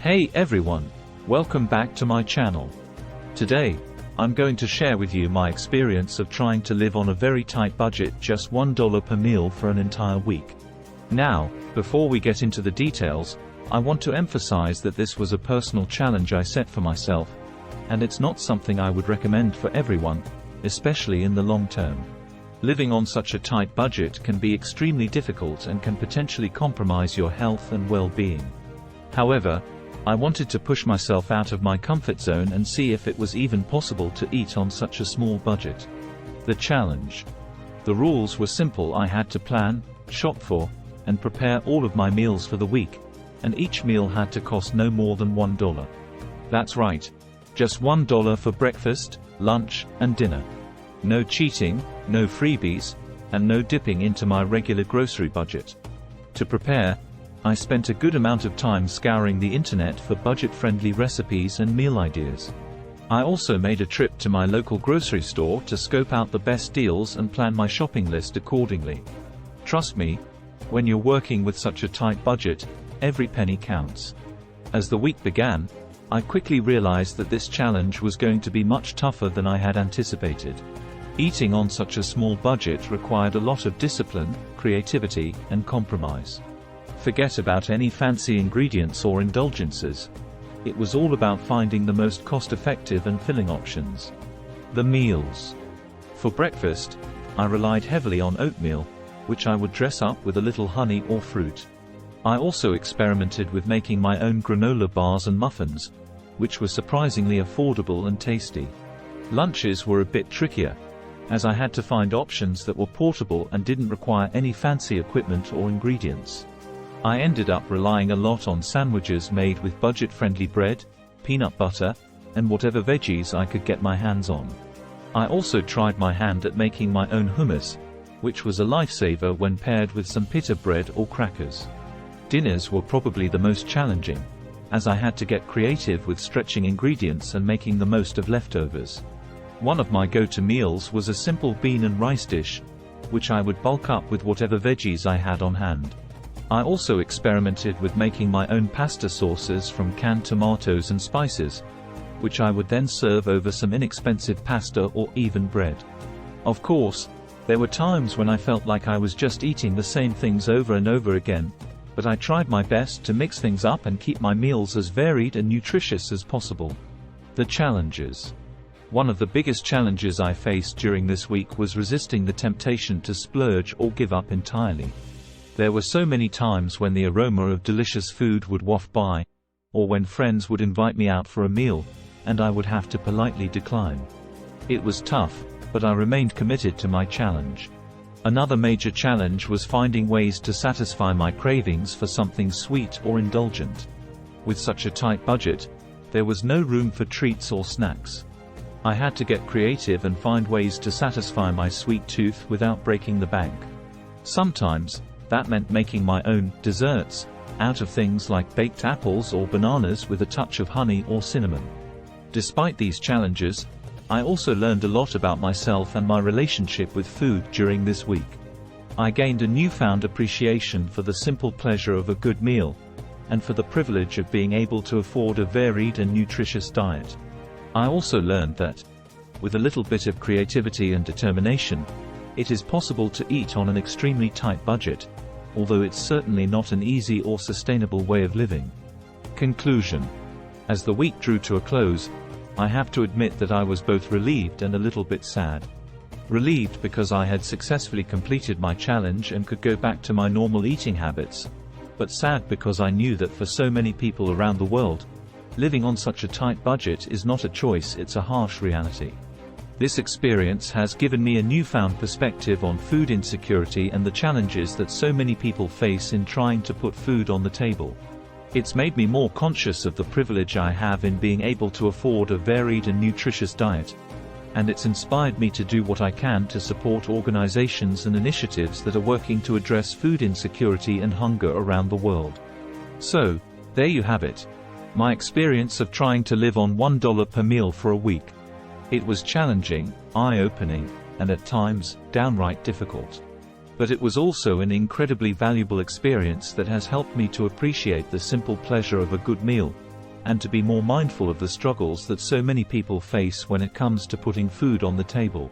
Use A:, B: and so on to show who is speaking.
A: Hey everyone, welcome back to my channel. Today, I'm going to share with you my experience of trying to live on a very tight budget, just $1 per meal for an entire week. Now, before we get into the details, I want to emphasize that this was a personal challenge I set for myself, and it's not something I would recommend for everyone, especially in the long term. Living on such a tight budget can be extremely difficult and can potentially compromise your health and well-being. However, I wanted to push myself out of my comfort zone and see if it was even possible to eat on such a small budget. The challenge. The rules were simple. I had to plan, shop for, and prepare all of my meals for the week, and each meal had to cost no more than $1. That's right, just $1 for breakfast, lunch, and dinner. No cheating, no freebies, and no dipping into my regular grocery budget. To prepare, I spent a good amount of time scouring the internet for budget-friendly recipes and meal ideas. I also made a trip to my local grocery store to scope out the best deals and plan my shopping list accordingly. Trust me, when you're working with such a tight budget, every penny counts. As the week began, I quickly realized that this challenge was going to be much tougher than I had anticipated. Eating on such a small budget required a lot of discipline, creativity, and compromise. Forget about any fancy ingredients or indulgences. It was all about finding the most cost-effective and filling options. The meals. For breakfast, I relied heavily on oatmeal, which I would dress up with a little honey or fruit. I also experimented with making my own granola bars and muffins, which were surprisingly affordable and tasty. Lunches were a bit trickier, as I had to find options that were portable and didn't require any fancy equipment or ingredients. I ended up relying a lot on sandwiches made with budget-friendly bread, peanut butter, and whatever veggies I could get my hands on. I also tried my hand at making my own hummus, which was a lifesaver when paired with some pita bread or crackers. Dinners were probably the most challenging, as I had to get creative with stretching ingredients and making the most of leftovers. One of my go-to meals was a simple bean and rice dish, which I would bulk up with whatever veggies I had on hand. I also experimented with making my own pasta sauces from canned tomatoes and spices, which I would then serve over some inexpensive pasta or even bread. Of course, there were times when I felt like I was just eating the same things over and over again, but I tried my best to mix things up and keep my meals as varied and nutritious as possible. The challenges. One of the biggest challenges I faced during this week was resisting the temptation to splurge or give up entirely. There were so many times when the aroma of delicious food would waft by, or when friends would invite me out for a meal, and I would have to politely decline. It was tough, but I remained committed to my challenge. Another major challenge was finding ways to satisfy my cravings for something sweet or indulgent. With such a tight budget, there was no room for treats or snacks. I had to get creative and find ways to satisfy my sweet tooth without breaking the bank. Sometimes, that meant making my own desserts out of things like baked apples or bananas with a touch of honey or cinnamon. Despite these challenges, I also learned a lot about myself and my relationship with food during this week. I gained a newfound appreciation for the simple pleasure of a good meal, and for the privilege of being able to afford a varied and nutritious diet. I also learned that, with a little bit of creativity and determination, it is possible to eat on an extremely tight budget, although it's certainly not an easy or sustainable way of living. Conclusion. As the week drew to a close, I have to admit that I was both relieved and a little bit sad. Relieved because I had successfully completed my challenge and could go back to my normal eating habits, but sad because I knew that for so many people around the world, living on such a tight budget is not a choice, it's a harsh reality. This experience has given me a newfound perspective on food insecurity and the challenges that so many people face in trying to put food on the table. It's made me more conscious of the privilege I have in being able to afford a varied and nutritious diet, and it's inspired me to do what I can to support organizations and initiatives that are working to address food insecurity and hunger around the world. So, there you have it. My experience of trying to live on $1 per meal for a week. It was challenging, eye-opening, and at times, downright difficult. But it was also an incredibly valuable experience that has helped me to appreciate the simple pleasure of a good meal, and to be more mindful of the struggles that so many people face when it comes to putting food on the table.